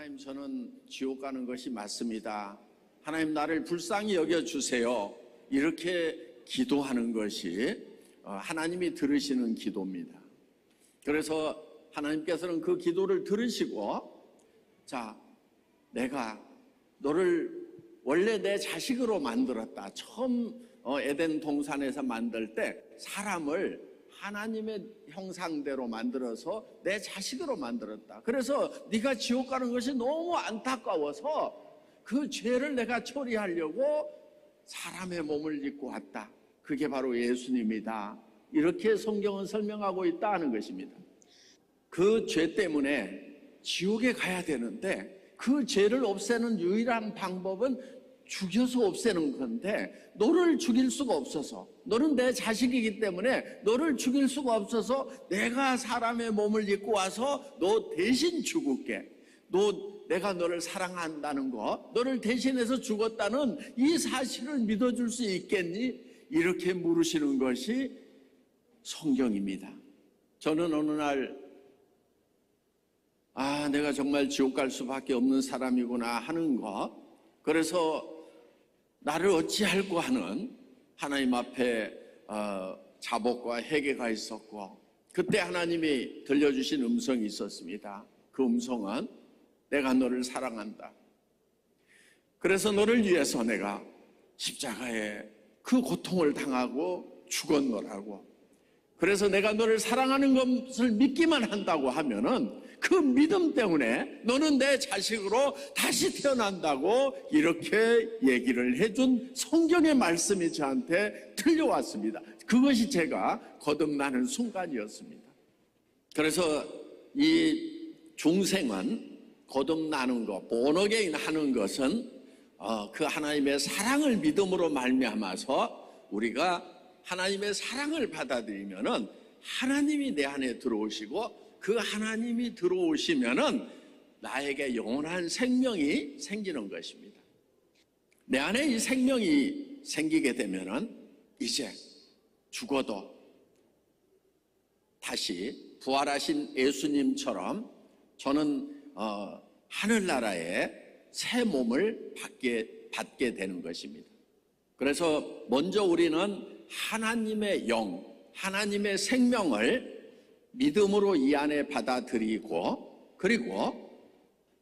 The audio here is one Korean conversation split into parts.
하나님, 저는 지옥 가는 것이 맞습니다. 하나님, 나를 불쌍히 여겨주세요. 이렇게 기도하는 것이 하나님이 들으시는 기도입니다. 그래서 하나님께서는 그 기도를 들으시고, 자, 내가 너를 원래 내 자식으로 만들었다. 처음 에덴 동산에서 만들 때 사람을 하나님의 형상대로 만들어서 내 자식으로 만들었다. 그래서 네가 지옥 가는 것이 너무 안타까워서 그 죄를 내가 처리하려고 사람의 몸을 입고 왔다. 그게 바로 예수님이다. 이렇게 성경은 설명하고 있다는 것입니다. 그 죄 때문에 지옥에 가야 되는데 그 죄를 없애는 유일한 방법은 죽여서 없애는 건데, 너를 죽일 수가 없어서, 너는 내 자식이기 때문에 너를 죽일 수가 없어서 내가 사람의 몸을 입고 와서 너 대신 죽을게. 내가 너를 사랑한다는 거, 너를 대신해서 죽었다는 이 사실을 믿어줄 수 있겠니? 이렇게 물으시는 것이 성경입니다. 저는 어느 날 내가 정말 지옥 갈 수밖에 없는 사람이구나 하는 것, 그래서 나를 어찌할꼬 하는 하나님 앞에 자복과 회개가 있었고, 그때 하나님이 들려주신 음성이 있었습니다. 그 음성은 내가 너를 사랑한다. 그래서 너를 위해서 내가 십자가에 그 고통을 당하고 죽었노라고. 그래서 내가 너를 사랑하는 것을 믿기만 한다고 하면은 그 믿음 때문에 너는 내 자식으로 다시 태어난다고 이렇게 얘기를 해준 성경의 말씀이 저한테 들려왔습니다. 그것이 제가 거듭나는 순간이었습니다. 그래서 이 중생은 거듭나는 것, 본어게인 하는 것은 그 하나님의 사랑을 믿음으로 말미암아서 우리가 하나님의 사랑을 받아들이면은 하나님이 내 안에 들어오시고, 그 하나님이 들어오시면은 나에게 영원한 생명이 생기는 것입니다. 내 안에 이 생명이 생기게 되면은 이제 죽어도 다시 부활하신 예수님처럼 저는 하늘나라의 새 몸을 받게 되는 것입니다. 그래서 먼저 우리는 하나님의 영, 하나님의 생명을 믿음으로 이 안에 받아들이고, 그리고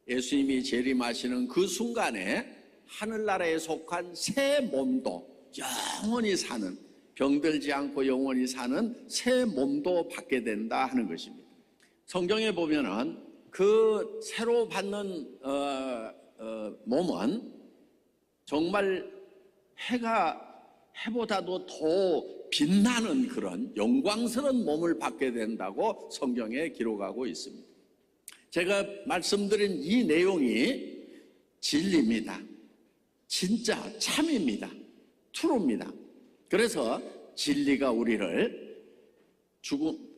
예수님이 재림하시는 그 순간에 하늘나라에 속한 새 몸도, 영원히 사는, 병들지 않고 영원히 사는 새 몸도 받게 된다 하는 것입니다. 성경에 보면은 그 새로 받는 몸은 정말 해보다도 더 빛나는 그런 영광스러운 몸을 받게 된다고 성경에 기록하고 있습니다. 제가 말씀드린 이 내용이 진리입니다. 진짜 참입니다. 트루입니다. 그래서 진리가 우리를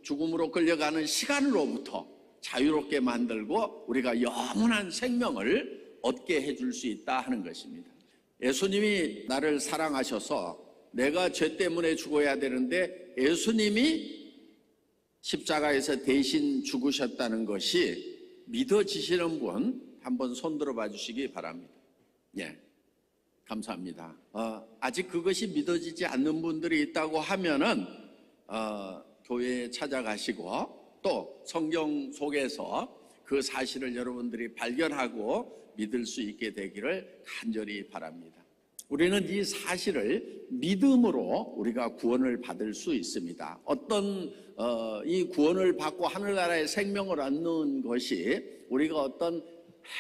죽음으로 끌려가는 시간으로부터 자유롭게 만들고 우리가 영원한 생명을 얻게 해줄 수 있다 하는 것입니다. 예수님이 나를 사랑하셔서 내가 죄 때문에 죽어야 되는데 예수님이 십자가에서 대신 죽으셨다는 것이 믿어지시는 분 한번 손들어 봐 주시기 바랍니다. 예, 감사합니다. 아직 그것이 믿어지지 않는 분들이 있다고 하면은 교회에 찾아가시고 또 성경 속에서 그 사실을 여러분들이 발견하고 믿을 수 있게 되기를 간절히 바랍니다. 우리는 이 사실을 믿음으로 우리가 구원을 받을 수 있습니다. 어떤 이 구원을 받고 하늘나라의 생명을 얻는 것이 우리가 어떤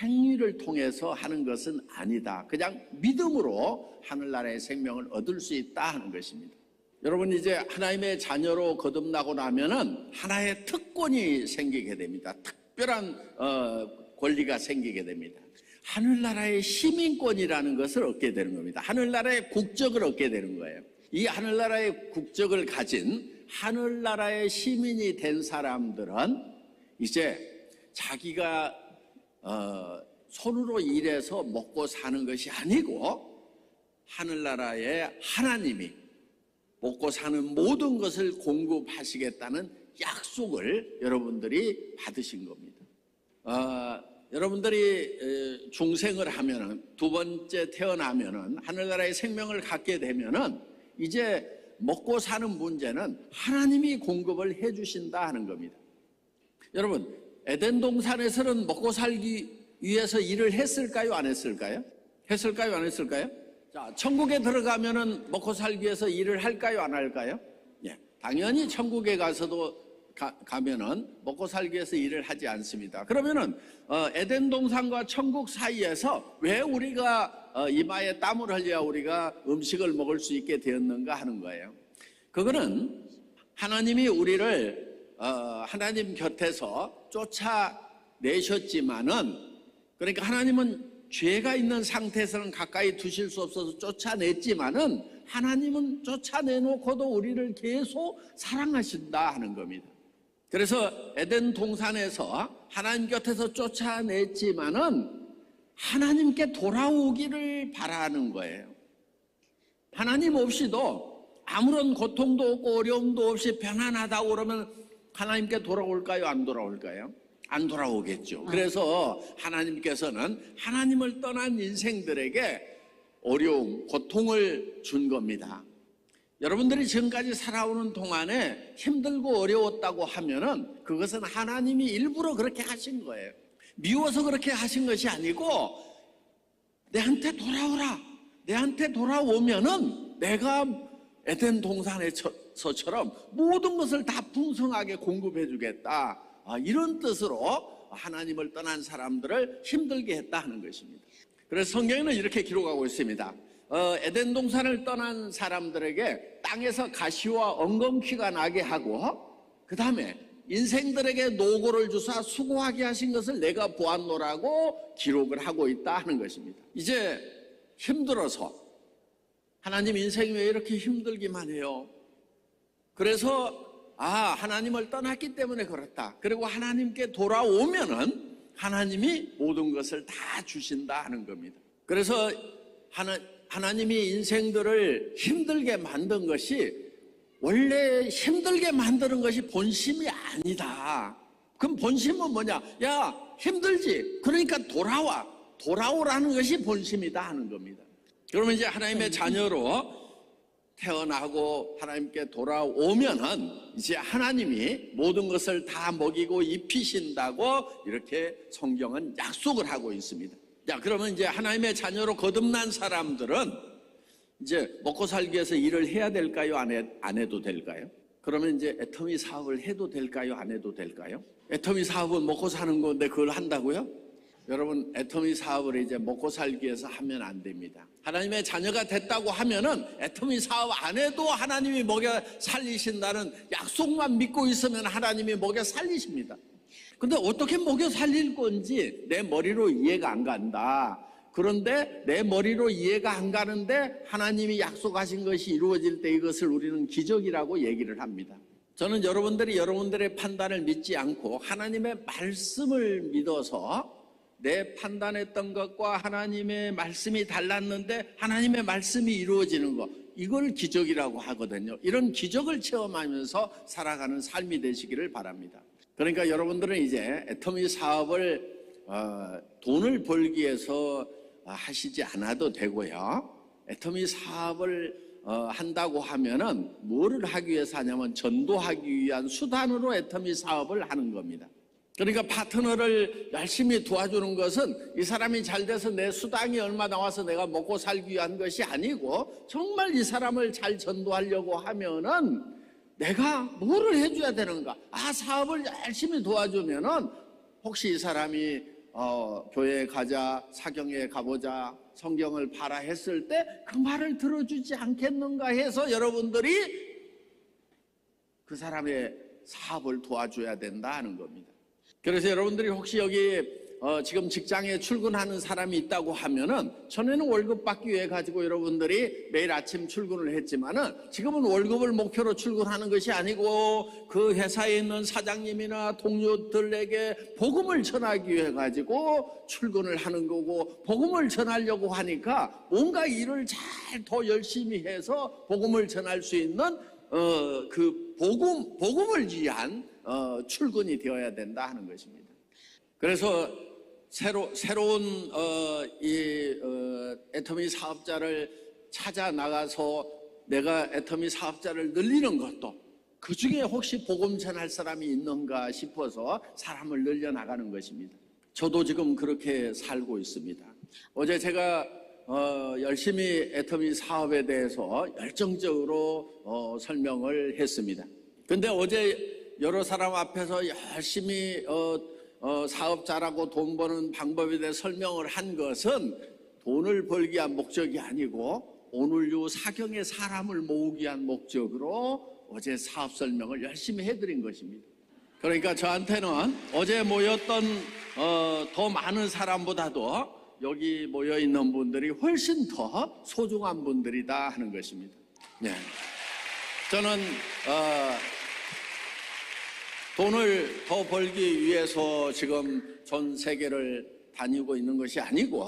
행위를 통해서 하는 것은 아니다. 그냥 믿음으로 하늘나라의 생명을 얻을 수 있다 하는 것입니다. 여러분, 이제 하나님의 자녀로 거듭나고 나면은 하나의 특권이 생기게 됩니다. 특별한 권리가 생기게 됩니다. 하늘나라의 시민권이라는 것을 얻게 되는 겁니다. 하늘나라의 국적을 얻게 되는 거예요. 이 하늘나라의 국적을 가진 하늘나라의 시민이 된 사람들은 이제 자기가 손으로 일해서 먹고 사는 것이 아니고 하늘나라의 하나님이 먹고 사는 모든 것을 공급하시겠다는 약속을 여러분들이 받으신 겁니다. 여러분들이 중생을 하면은, 두 번째 태어나면은, 하늘나라의 생명을 갖게 되면은 이제 먹고 사는 문제는 하나님이 공급을 해 주신다 하는 겁니다. 여러분, 에덴 동산에서는 먹고 살기 위해서 일을 했을까요? 안 했을까요? 했을까요? 안 했을까요? 자, 천국에 들어가면은 먹고 살기 위해서 일을 할까요? 안 할까요? 예, 당연히 천국에 가서도 가면은 먹고 살기 위해서 일을 하지 않습니다. 그러면은 에덴 동산과 천국 사이에서 왜 우리가 이마에 땀을 흘려야 우리가 음식을 먹을 수 있게 되었는가 하는 거예요. 그거는 하나님이 우리를 하나님 곁에서 쫓아내셨지만은, 그러니까 하나님은 죄가 있는 상태에서는 가까이 두실 수 없어서 쫓아냈지만은 하나님은 쫓아내놓고도 우리를 계속 사랑하신다 하는 겁니다. 그래서 에덴 동산에서 하나님 곁에서 쫓아냈지만은 하나님께 돌아오기를 바라는 거예요. 하나님 없이도 아무런 고통도 없고 어려움도 없이 편안하다고 그러면 하나님께 돌아올까요? 안 돌아올까요? 안 돌아오겠죠. 그래서 하나님께서는 하나님을 떠난 인생들에게 어려움, 고통을 준 겁니다. 여러분들이 지금까지 살아오는 동안에 힘들고 어려웠다고 하면은 그것은 하나님이 일부러 그렇게 하신 거예요. 미워서 그렇게 하신 것이 아니고, 내한테 돌아오라. 내한테 돌아오면은 내가 에덴 동산에서처럼 모든 것을 다 풍성하게 공급해 주겠다. 이런 뜻으로 하나님을 떠난 사람들을 힘들게 했다 하는 것입니다. 그래서 성경에는 이렇게 기록하고 있습니다. 에덴 동산을 떠난 사람들에게 땅에서 가시와 엉겅퀴가 나게 하고, 그 다음에 인생들에게 노고를 주사 수고하게 하신 것을 내가 보았노라고 기록을 하고 있다 하는 것입니다. 이제 힘들어서 하나님 인생이 왜 이렇게 힘들기만 해요? 그래서 하나님을 떠났기 때문에 그렇다. 그리고 하나님께 돌아오면은 하나님이 모든 것을 다 주신다 하는 겁니다. 그래서 하나님이 인생들을 힘들게 만든 것이, 원래 힘들게 만드는 것이 본심이 아니다. 그럼 본심은 뭐냐? 야, 힘들지? 그러니까 돌아오라는 것이 본심이다 하는 겁니다. 그러면 이제 하나님의 자녀로 태어나고 하나님께 돌아오면은 이제 하나님이 모든 것을 다 먹이고 입히신다고 이렇게 성경은 약속을 하고 있습니다. 자, 그러면 이제 하나님의 자녀로 거듭난 사람들은 이제 먹고 살기 위해서 일을 해야 될까요? 안 해도 될까요? 그러면 이제 애터미 사업을 해도 될까요? 안 해도 될까요? 애터미 사업은 먹고 사는 건데 그걸 한다고요? 여러분, 애터미 사업을 이제 먹고 살기 위해서 하면 안 됩니다. 하나님의 자녀가 됐다고 하면은 애터미 사업 안 해도 하나님이 먹여 살리신다는 약속만 믿고 있으면 하나님이 먹여 살리십니다. 근데 어떻게 먹여 살릴 건지 내 머리로 이해가 안 간다. 그런데 내 머리로 이해가 안 가는데 하나님이 약속하신 것이 이루어질 때 이것을 우리는 기적이라고 얘기를 합니다. 저는 여러분들이 여러분들의 판단을 믿지 않고 하나님의 말씀을 믿어서 내 판단했던 것과 하나님의 말씀이 달랐는데 하나님의 말씀이 이루어지는 것, 이걸 기적이라고 하거든요. 이런 기적을 체험하면서 살아가는 삶이 되시기를 바랍니다. 그러니까 여러분들은 이제 애터미 사업을 돈을 벌기 위해서 하시지 않아도 되고요. 애터미 사업을 한다고 하면은 뭐를 하기 위해서 하냐면 전도하기 위한 수단으로 애터미 사업을 하는 겁니다. 그러니까 파트너를 열심히 도와주는 것은 이 사람이 잘 돼서 내 수당이 얼마 나와서 내가 먹고 살기 위한 것이 아니고, 정말 이 사람을 잘 전도하려고 하면은 내가 뭐를 해줘야 되는가? 사업을 열심히 도와주면은 혹시 이 사람이 교회에 가자, 사경에 가보자, 성경을 봐라 했을 때 그 말을 들어주지 않겠는가 해서 여러분들이 그 사람의 사업을 도와줘야 된다 하는 겁니다. 그래서 여러분들이 혹시 여기 지금 직장에 출근하는 사람이 있다고 하면은, 전에는 월급 받기 위해 가지고 여러분들이 매일 아침 출근을 했지만은 지금은 월급을 목표로 출근하는 것이 아니고 그 회사에 있는 사장님이나 동료들에게 복음을 전하기 위해 가지고 출근을 하는 거고, 복음을 전하려고 하니까 뭔가 일을 잘 더 열심히 해서 복음을 전할 수 있는 그 복음을 위한 출근이 되어야 된다 하는 것입니다. 그래서 새로운 애터미 사업자를 찾아 나가서 내가 애터미 사업자를 늘리는 것도 그 중에 혹시 복음 전할 사람이 있는가 싶어서 사람을 늘려 나가는 것입니다. 저도 지금 그렇게 살고 있습니다. 어제 제가 열심히 애터미 사업에 대해서 열정적으로 설명을 했습니다. 근데 어제 여러 사람 앞에서 열심히 사업자라고 돈 버는 방법에 대해 설명을 한 것은 돈을 벌기 위한 목적이 아니고 오늘유 사경의 사람을 모으기 위한 목적으로 어제 사업 설명을 열심히 해드린 것입니다. 그러니까 저한테는 어제 모였던 더 많은 사람보다도 여기 모여있는 분들이 훨씬 더 소중한 분들이다 하는 것입니다. 네. 저는 돈을 더 벌기 위해서 지금 전 세계를 다니고 있는 것이 아니고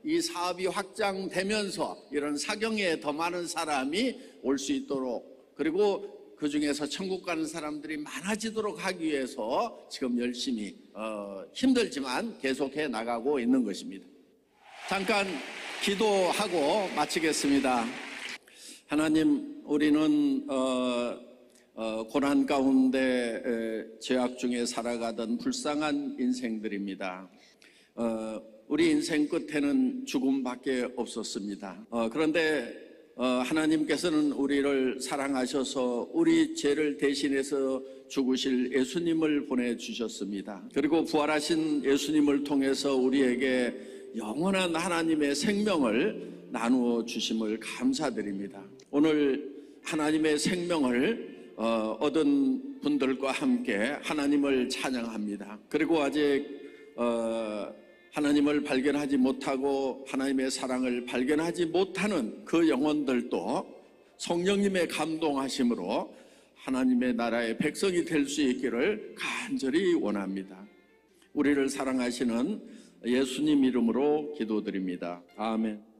이 사업이 확장되면서 이런 사경에 더 많은 사람이 올 수 있도록 그리고 그 중에서 천국 가는 사람들이 많아지도록 하기 위해서 지금 열심히 힘들지만 계속해 나가고 있는 것입니다. 잠깐 기도하고 마치겠습니다. 하나님, 우리는 고난 가운데 죄악 중에 살아가던 불쌍한 인생들입니다. 우리 인생 끝에는 죽음밖에 없었습니다. 그런데 하나님께서는 우리를 사랑하셔서 우리 죄를 대신해서 죽으실 예수님을 보내주셨습니다. 그리고 부활하신 예수님을 통해서 우리에게 영원한 하나님의 생명을 나누어 주심을 감사드립니다. 오늘 하나님의 생명을 얻은 분들과 함께 하나님을 찬양합니다. 그리고 아직 하나님을 발견하지 못하고 하나님의 사랑을 발견하지 못하는 그 영혼들도 성령님의 감동하심으로 하나님의 나라의 백성이 될 수 있기를 간절히 원합니다. 우리를 사랑하시는 예수님 이름으로 기도드립니다. 아멘.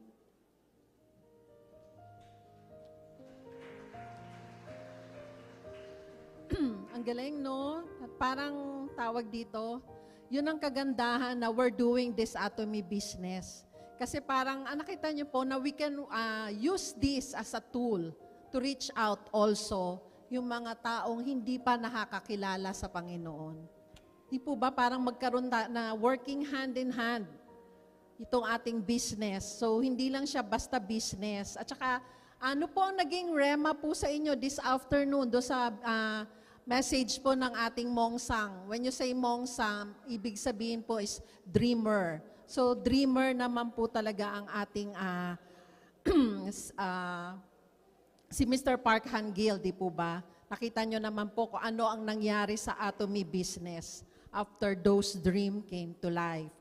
Ang galing, no? Parang tawag dito, yun ang kagandahan na we're doing this Atomy business. Kasi parang, nakita niyo po na we can use this as a tool to reach out also yung mga taong hindi pa nakakakilala sa Panginoon. Di po ba parang magkaroon na working hand in hand itong ating business. So, hindi lang siya basta business. At saka, ano po ang naging rema po sa inyo this afternoon do sa message po ng ating Mongsang? When you say Mongsang, ibig sabihin po is dreamer. So, dreamer naman po talaga ang ating si Mr. Park Han-gil, di po ba? Nakita nyo naman po kung ano ang nangyari sa Atomy business after those dreams came to life.